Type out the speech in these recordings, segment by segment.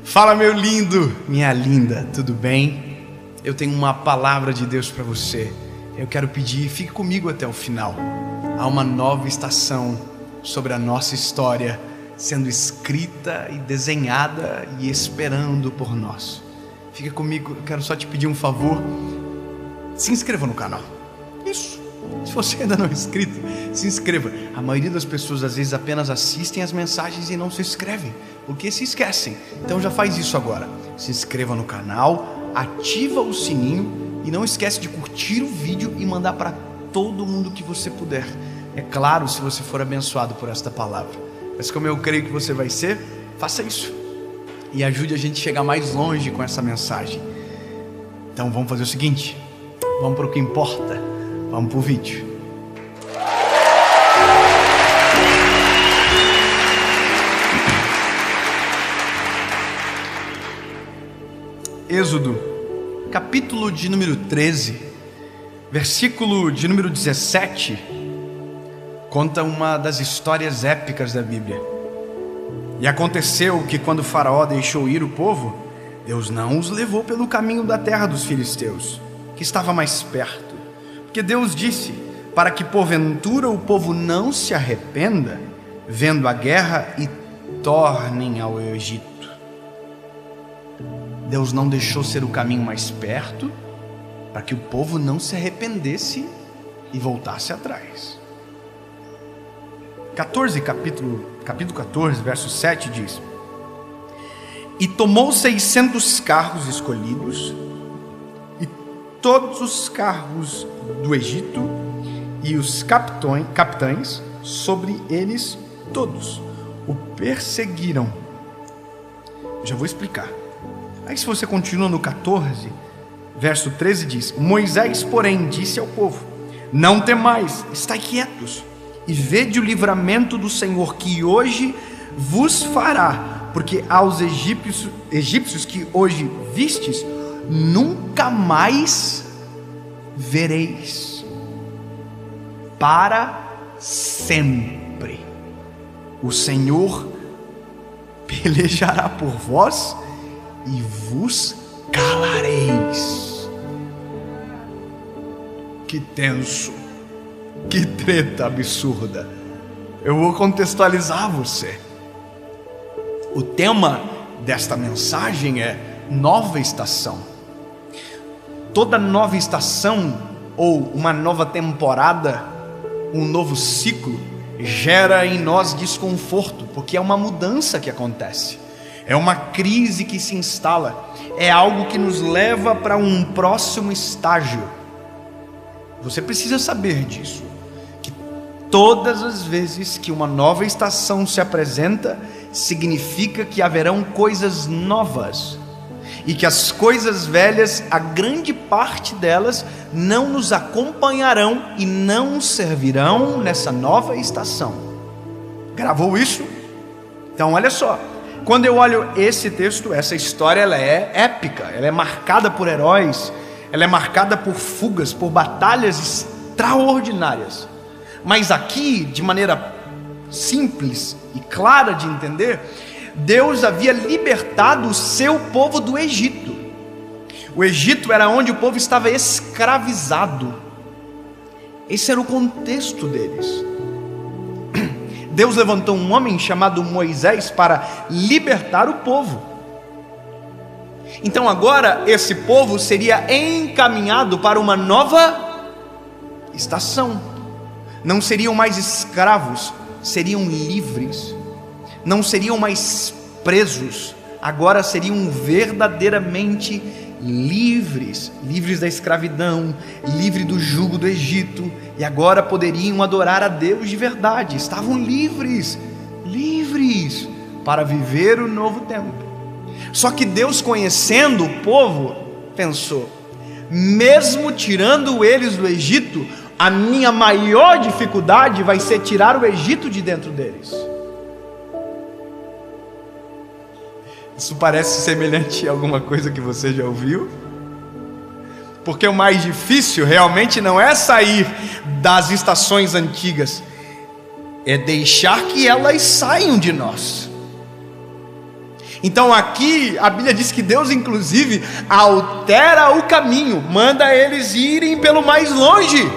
Fala, meu lindo, minha linda, tudo bem? Eu tenho uma palavra de Deus para você. Eu quero pedir, fique comigo até o final. Há uma nova estação sobre a nossa história sendo escrita e desenhada e esperando por nós. Fica comigo, eu quero só te pedir um favor. Se inscreva no canal. Isso. Se você ainda não é inscrito, se inscreva. A maioria das pessoas às vezes apenas assistem as mensagens e não se inscrevem, porque se esquecem. Então já faz isso agora. Se inscreva no canal, ativa o sininho e não esquece de curtir o vídeo e mandar para todo mundo que você puder. É claro, se você for abençoado por esta palavra. Mas como eu creio que você vai ser, faça isso e ajude a gente a chegar mais longe com essa mensagem. Então vamos fazer o seguinte, vamos para o que importa. Vamos para o vídeo. Êxodo, capítulo de número 13, versículo de número 17, conta uma das histórias épicas da Bíblia. E aconteceu que quando Faraó deixou ir o povo, Deus não os levou pelo caminho da terra dos filisteus, que estava mais perto. Porque Deus disse, para que porventura o povo não se arrependa, vendo a guerra, e tornem ao Egito. Deus não deixou ser o caminho mais perto, para que o povo não se arrependesse e voltasse atrás. Capítulo 14, verso 7 diz: E tomou 600 carros escolhidos, e todos os carros do Egito, e os capitães sobre eles todos o perseguiram. Eu já vou explicar. Aí se você continua no 14, verso 13 diz: Moisés, porém, disse ao povo: Não temais, estai quietos, e vede o livramento do Senhor que hoje vos fará, porque aos egípcios que hoje vistes, nunca mais vereis, para sempre. O Senhor pelejará por vós e vos calareis. Que tenso, que treta absurda. Eu vou contextualizar você. O tema desta mensagem é nova estação. Toda nova estação ou uma nova temporada, um novo ciclo, gera em nós desconforto, porque é uma mudança que acontece, é uma crise que se instala, é algo que nos leva para um próximo estágio. Você precisa saber disso, que todas as vezes que uma nova estação se apresenta, significa que haverão coisas novas, e que as coisas velhas, a grande parte delas, não nos acompanharão e não servirão nessa nova estação. Gravou isso? Então olha só, quando eu olho esse texto, essa história, ela é épica, ela é marcada por heróis, ela é marcada por fugas, por batalhas extraordinárias. Mas aqui, de maneira simples e clara de entender, Deus havia libertado o seu povo do Egito. O Egito era onde o povo estava escravizado. Esse era o contexto deles. Deus levantou um homem chamado Moisés para libertar o povo. Então agora esse povo seria encaminhado para uma nova estação. Não seriam mais escravos, seriam livres. Não seriam mais presos, agora seriam verdadeiramente livres, livres da escravidão, livres do jugo do Egito, e agora poderiam adorar a Deus de verdade, estavam livres para viver o novo tempo. Só que Deus, conhecendo o povo, pensou: mesmo tirando eles do Egito, a minha maior dificuldade vai ser tirar o Egito de dentro deles. Isso parece semelhante a alguma coisa que você já ouviu? Porque o mais difícil realmente não é sair das estações antigas, é deixar que elas saiam de nós. Então aqui a Bíblia diz que Deus inclusive altera o caminho, manda eles irem pelo mais longe,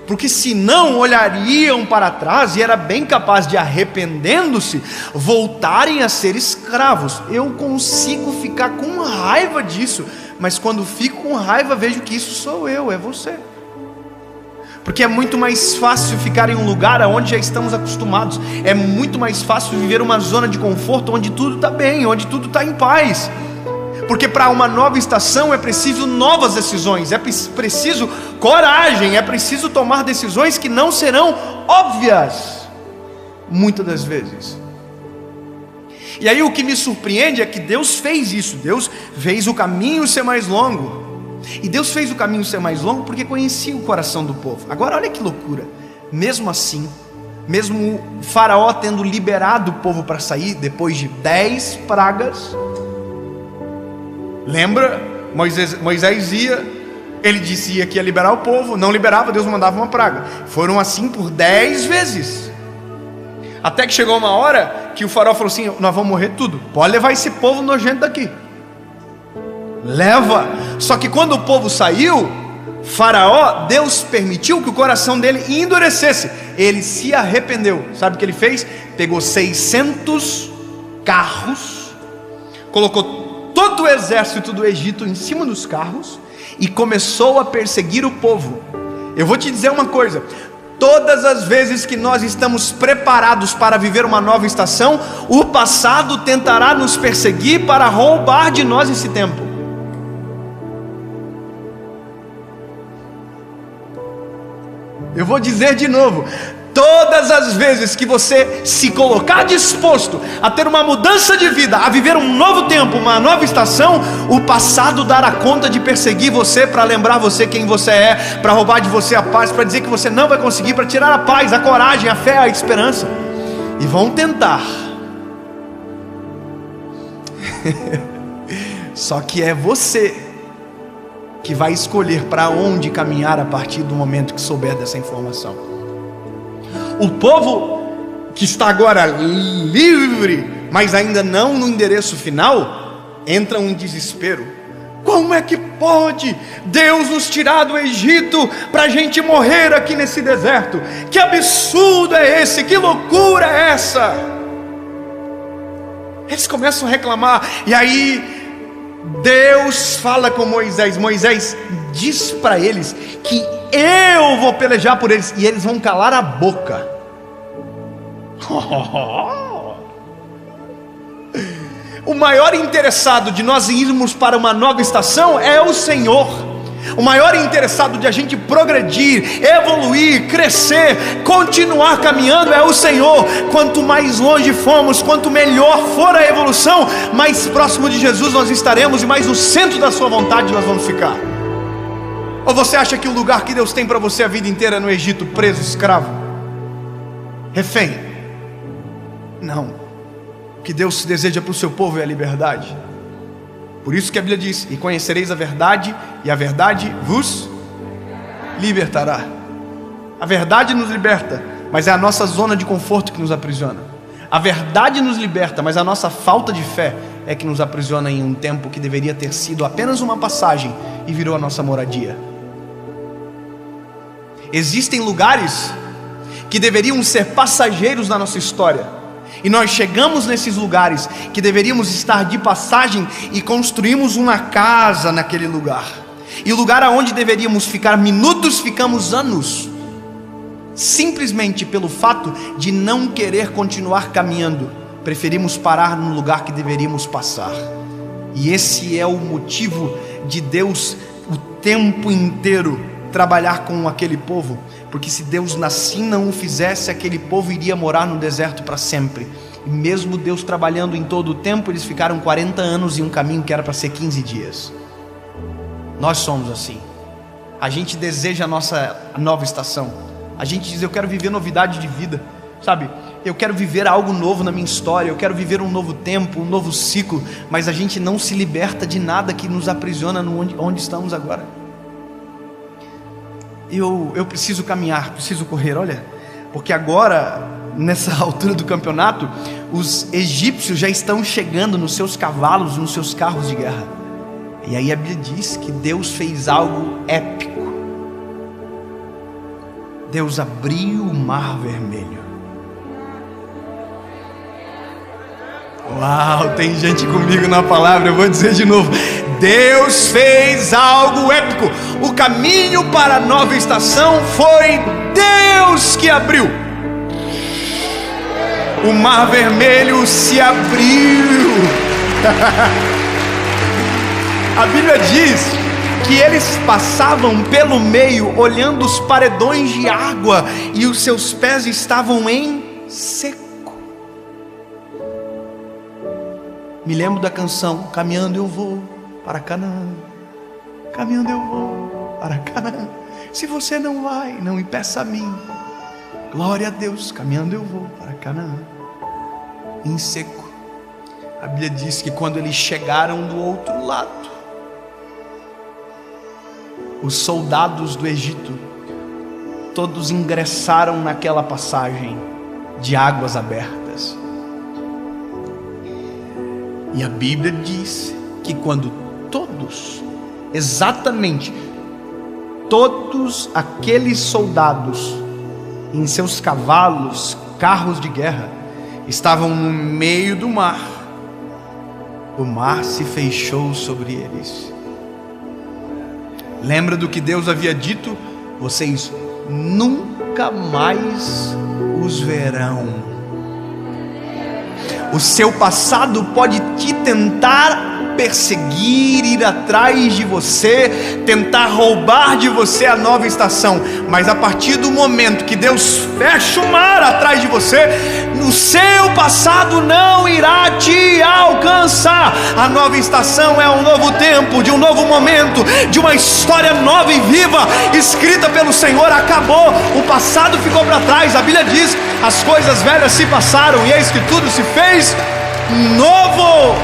porque senão olhariam para trás e era bem capaz de, arrependendo-se, voltarem a ser escravos. Eu consigo ficar com raiva disso, mas quando fico com raiva vejo que isso sou eu, é você. Porque é muito mais fácil ficar em um lugar onde já estamos acostumados. É muito mais fácil viver uma zona de conforto onde tudo está bem, onde tudo está em paz. Porque para uma nova estação é preciso novas decisões, é preciso coragem, é preciso tomar decisões que não serão óbvias, muitas das vezes. E aí o que me surpreende é que Deus fez isso. Deus fez o caminho ser mais longo. E Deus fez o caminho ser mais longo porque conhecia o coração do povo. Agora olha que loucura. Mesmo assim, mesmo o faraó tendo liberado o povo para sair depois de 10 pragas, lembra? Moisés ia, ele disse que ia liberar o povo, não liberava, Deus mandava uma praga. Foram assim por 10 vezes. Até que chegou uma hora que o faraó falou assim: nós vamos morrer tudo, pode levar esse povo nojento daqui. Leva. Só que quando o povo saiu, Faraó, Deus permitiu que o coração dele endurecesse. Ele se arrependeu. Sabe o que ele fez? Pegou 600 carros, colocou todo o exército do Egito em cima dos carros e começou a perseguir o povo. Eu vou te dizer uma coisa: todas as vezes que nós estamos preparados para viver uma nova estação, o passado tentará nos perseguir para roubar de nós esse tempo. Eu vou dizer de novo: todas as vezes que você se colocar disposto a ter uma mudança de vida, a viver um novo tempo, uma nova estação, o passado dará conta de perseguir você, para lembrar você quem você é, para roubar de você a paz, para dizer que você não vai conseguir, para tirar a paz, a coragem, a fé, a esperança. E vão tentar. Só que é você que vai escolher para onde caminhar a partir do momento que souber dessa informação. O povo que está agora livre, mas ainda não no endereço final, entra um desespero. Como é que pode Deus nos tirar do Egito para a gente morrer aqui nesse deserto? Que absurdo é esse? Que loucura é essa? Eles começam a reclamar. E aí Deus fala com Moisés. Moisés diz para eles que eu vou pelejar por eles e eles vão calar a boca. O maior interessado de nós irmos para uma nova estação é o Senhor. O maior interessado de a gente progredir, evoluir, crescer, continuar caminhando é o Senhor. Quanto mais longe formos, quanto melhor for a evolução, mais próximo de Jesus nós estaremos e mais no centro da sua vontade nós vamos ficar. Ou você acha que o lugar que Deus tem para você a vida inteira é no Egito, preso, escravo, refém? Não. O que Deus deseja para o seu povo é a liberdade. Por isso que a Bíblia diz: e conhecereis a verdade, e a verdade vos libertará. A verdade nos liberta, mas é a nossa zona de conforto que nos aprisiona. A verdade nos liberta, mas a nossa falta de fé é que nos aprisiona em um tempo que deveria ter sido apenas uma passagem e virou a nossa moradia. Existem lugares que deveriam ser passageiros na nossa história, e nós chegamos nesses lugares que deveríamos estar de passagem e construímos uma casa naquele lugar. E o lugar aonde deveríamos ficar minutos, ficamos anos, simplesmente pelo fato de não querer continuar caminhando. Preferimos parar no lugar que deveríamos passar. E esse é o motivo de Deus o tempo inteiro trabalhar com aquele povo, porque se Deus assim não o fizesse, aquele povo iria morar no deserto para sempre. E mesmo Deus trabalhando em todo o tempo, eles ficaram 40 anos em um caminho que era para ser 15 dias. Nós somos assim. A gente deseja a nossa nova estação. A gente diz: eu quero viver novidade de vida, sabe? Eu quero viver algo novo na minha história, eu quero viver um novo tempo, um novo ciclo. Mas a gente não se liberta de nada que nos aprisiona onde estamos agora. Eu preciso caminhar, preciso correr, olha, porque agora, nessa altura do campeonato, os egípcios já estão chegando nos seus cavalos, nos seus carros de guerra. E aí a Bíblia diz que Deus fez algo épico. Deus abriu o mar vermelho. Uau, tem gente comigo na palavra, eu vou dizer de novo. Deus fez algo épico. O caminho para a nova estação foi Deus que abriu. O mar vermelho se abriu. A Bíblia diz que eles passavam pelo meio, olhando os paredões de água, e os seus pés estavam em seco. Me lembro da canção: caminhando eu vou para Canaã, caminhando eu vou para Canaã. Se você não vai, não me peça a mim. Glória a Deus, caminhando eu vou para Canaã. Em seco. A Bíblia diz que quando eles chegaram do outro lado, os soldados do Egito todos ingressaram naquela passagem de águas abertas. E a Bíblia diz que quando todos, exatamente todos aqueles soldados em seus cavalos, carros de guerra, estavam no meio do mar, o mar se fechou sobre eles. Lembra do que Deus havia dito? Vocês nunca mais os verão. O seu passado pode te tentar perseguir, ir atrás de você, tentar roubar de você a nova estação, mas a partir do momento que Deus fecha o mar atrás de você, o seu passado não irá te alcançar. A nova estação é um novo tempo, de um novo momento, de uma história nova e viva, escrita pelo Senhor. Acabou, o passado ficou para trás. A Bíblia diz: as coisas velhas se passaram e eis que tudo se fez novo.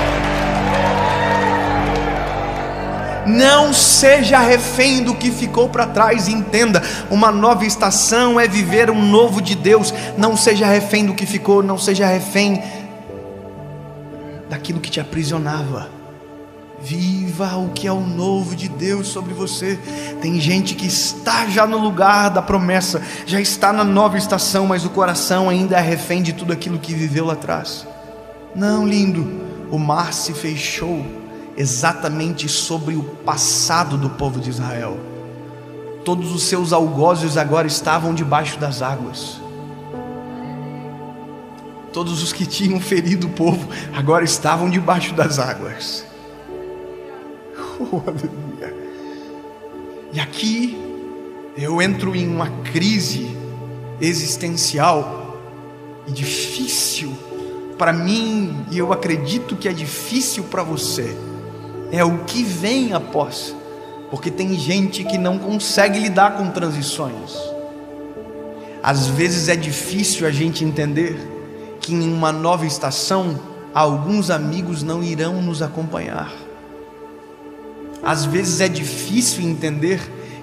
Não seja refém do que ficou para trás. Entenda, uma nova estação é viver um novo de Deus. Não seja refém do que ficou, não seja refém daquilo que te aprisionava. Viva o que é o novo de Deus sobre você. Tem gente que está já no lugar da promessa, já está na nova estação, mas o coração ainda é refém de tudo aquilo que viveu lá atrás. Não, lindo, o mar se fechou exatamente sobre o passado do povo de Israel. Todos os seus algozes agora estavam debaixo das águas. Todos os que tinham ferido o povo agora estavam debaixo das águas. Oh, aleluia. E aqui eu entro em uma crise existencial e difícil para mim, e eu acredito que é difícil para você. É o que vem após, porque tem gente que não consegue lidar com transições. Às vezes é difícil a gente entender que em uma nova estação alguns amigos não irão nos acompanhar. Às vezes é difícil entender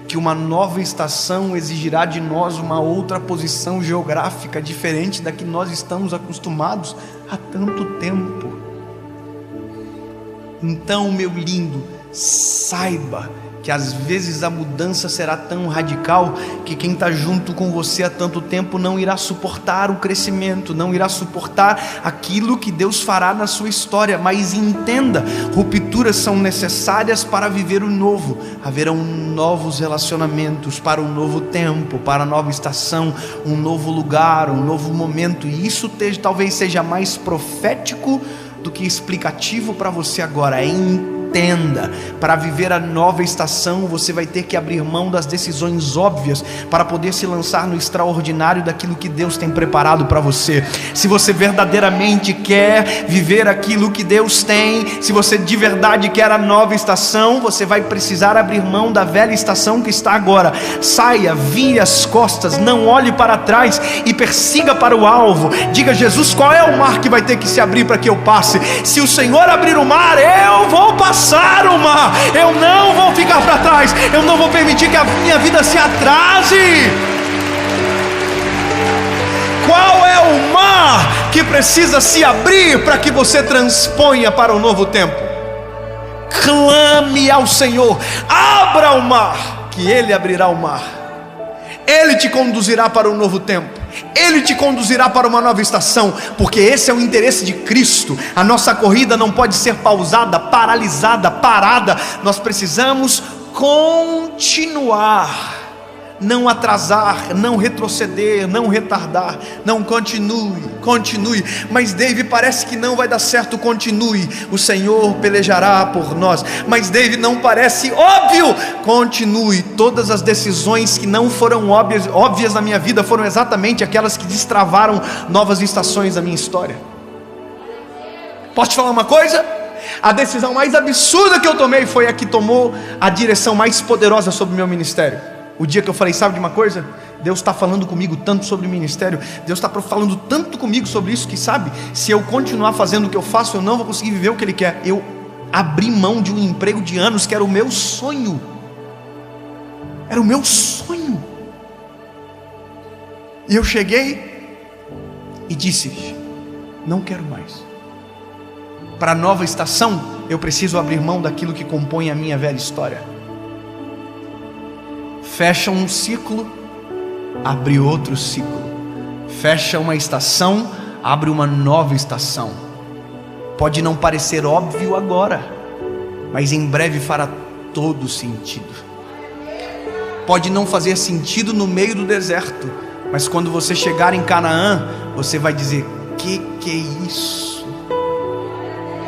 que uma nova estação exigirá de nós uma outra posição geográfica diferente da que nós estamos acostumados há tanto tempo. Então, meu lindo, saiba que às vezes a mudança será tão radical que quem está junto com você há tanto tempo não irá suportar o crescimento, não irá suportar aquilo que Deus fará na sua história. Mas entenda, rupturas são necessárias para viver o novo. Haverão novos relacionamentos para um novo tempo, para a nova estação, um novo lugar, um novo momento. E isso talvez seja mais profético do que explicativo para você agora. Entenda, para viver a nova estação você vai ter que abrir mão das decisões óbvias para poder se lançar no extraordinário daquilo que Deus tem preparado para você. Se você verdadeiramente quer viver aquilo que Deus tem, se você de verdade quer a nova estação, você vai precisar abrir mão da velha estação que está agora. Saia, vire as costas, não olhe para trás e persiga para o alvo. Diga: Jesus, qual é o mar que vai ter que se abrir para que eu passe? Se o Senhor abrir o mar, eu vou passar o mar. Eu não vou ficar para trás. Eu não vou permitir que a minha vida se atrase. Qual é o mar que precisa se abrir para que você transponha para o novo tempo? Clame ao Senhor, abra o mar, que Ele abrirá o mar. Ele te conduzirá para um novo tempo, Ele te conduzirá para uma nova estação, porque esse é o interesse de Cristo. A nossa corrida não pode ser pausada, paralisada, parada. Nós precisamos continuar, não atrasar, não retroceder, não retardar. Não, continue. Mas David, parece que não vai dar certo. Continue, o Senhor pelejará por nós. Mas David, não parece óbvio. Continue. Todas as decisões que não foram óbvias na minha vida foram exatamente aquelas que destravaram novas estações da minha história. Posso te falar uma coisa? A decisão mais absurda que eu tomei foi a que tomou a direção mais poderosa sobre o meu ministério. O dia que eu falei, sabe de uma coisa? Deus está falando comigo tanto sobre o ministério, Deus está falando tanto comigo sobre isso, que sabe, se eu continuar fazendo o que eu faço, eu não vou conseguir viver o que Ele quer. Eu abri mão de um emprego de anos, que era o meu sonho. Era o meu sonho. E eu cheguei e disse, não quero mais. Para a nova estação, eu preciso abrir mão daquilo que compõe a minha velha história. Fecha um ciclo, abre outro ciclo. Fecha uma estação, abre uma nova estação. Pode não parecer óbvio agora, mas em breve fará todo sentido. Pode não fazer sentido no meio do deserto, mas quando você chegar em Canaã, você vai dizer, que é isso?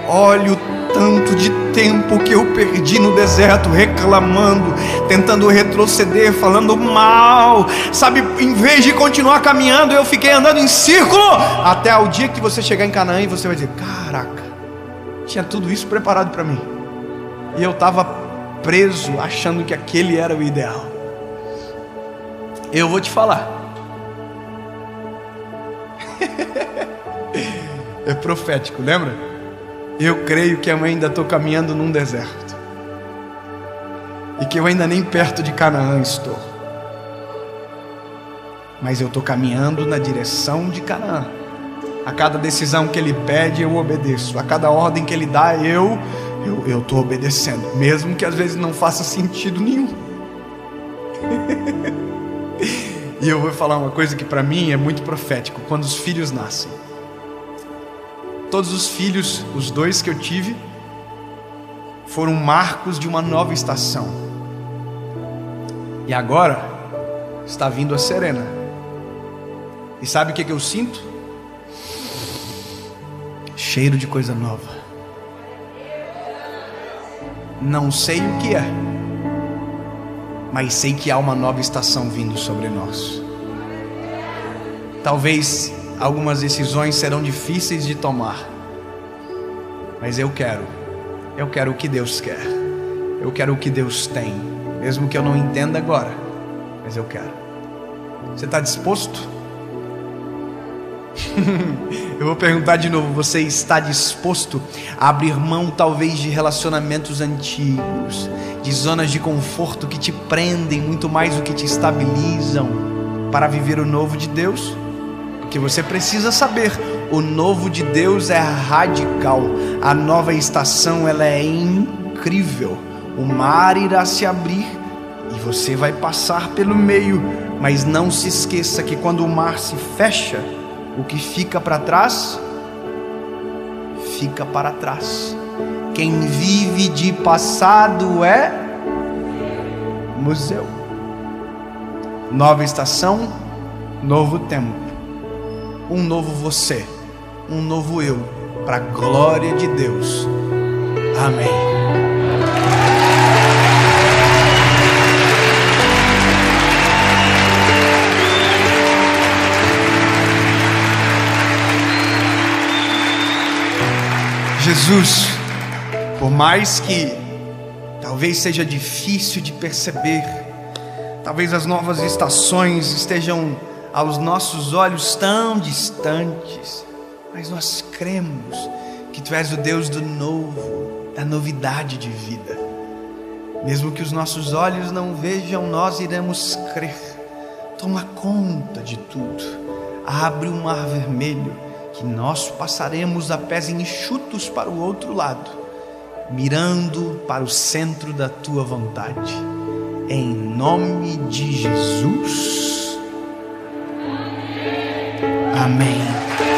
Olha o tanto de tempo que eu perdi no deserto, reclamando, tentando retroceder, falando mal, sabe, em vez de continuar caminhando, eu fiquei andando em círculo, até o dia que você chegar em Canaã e você vai dizer, caraca, tinha tudo isso preparado para mim, e eu estava preso, achando que aquele era o ideal. Eu vou te falar, é profético, lembra? Eu creio que eu ainda estou caminhando num deserto, e que eu ainda nem perto de Canaã estou, mas eu estou caminhando na direção de Canaã. A cada decisão que Ele pede, eu obedeço. A cada ordem que Ele dá, eu estou obedecendo, mesmo que às vezes não faça sentido nenhum. E eu vou falar uma coisa que para mim é muito profético. Quando os filhos nascem, todos os filhos, os 2 que eu tive, foram marcos de uma nova estação. E agora está vindo a Serena. E sabe o que eu sinto? Cheiro de coisa nova. Não sei o que é, mas sei que há uma nova estação vindo sobre nós. Talvez algumas decisões serão difíceis de tomar, mas eu quero o que Deus quer, eu quero o que Deus tem, mesmo que eu não entenda agora, mas eu quero. Você está disposto? Eu vou perguntar de novo, você está disposto a abrir mão talvez de relacionamentos antigos, de zonas de conforto que te prendem muito mais do que te estabilizam, para viver o novo de Deus? Que você precisa saber, o novo de Deus é radical, a nova estação ela é incrível. O mar irá se abrir e você vai passar pelo meio, mas não se esqueça que quando o mar se fecha, o que fica para trás, fica para trás. Quem vive de passado é museu. Nova estação, novo tempo. Um novo você, um novo eu, para a glória de Deus. Amém. Jesus, por mais que talvez seja difícil de perceber, talvez as novas estações estejam aos nossos olhos tão distantes, mas nós cremos que Tu és o Deus do novo, da novidade de vida. Mesmo que os nossos olhos não vejam, nós iremos crer. Toma conta de tudo. abre o mar vermelho, que nós passaremos a pés enxutos para o outro lado, mirando para o centro da tua vontade. Em nome de Jesus. Amém.